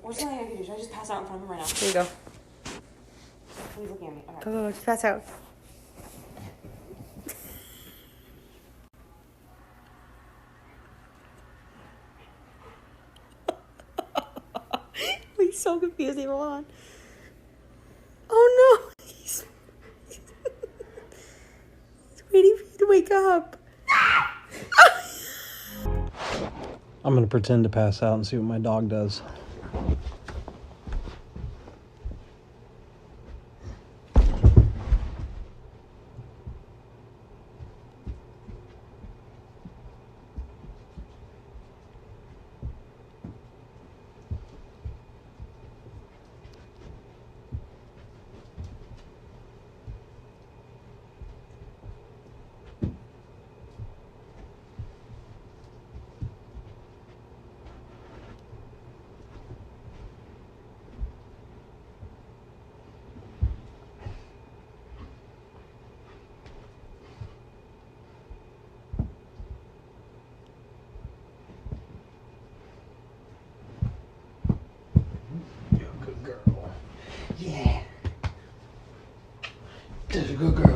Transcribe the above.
What's something I can do? Should I just pass out in front of him right now? There you go. He's looking at me. Okay. Go, just pass out. He's so confused. Hold on. Oh no! He's waiting for you to wake up. I'm gonna pretend to pass out and see what my dog does. You're a good girl. Yeah. Just a good girl.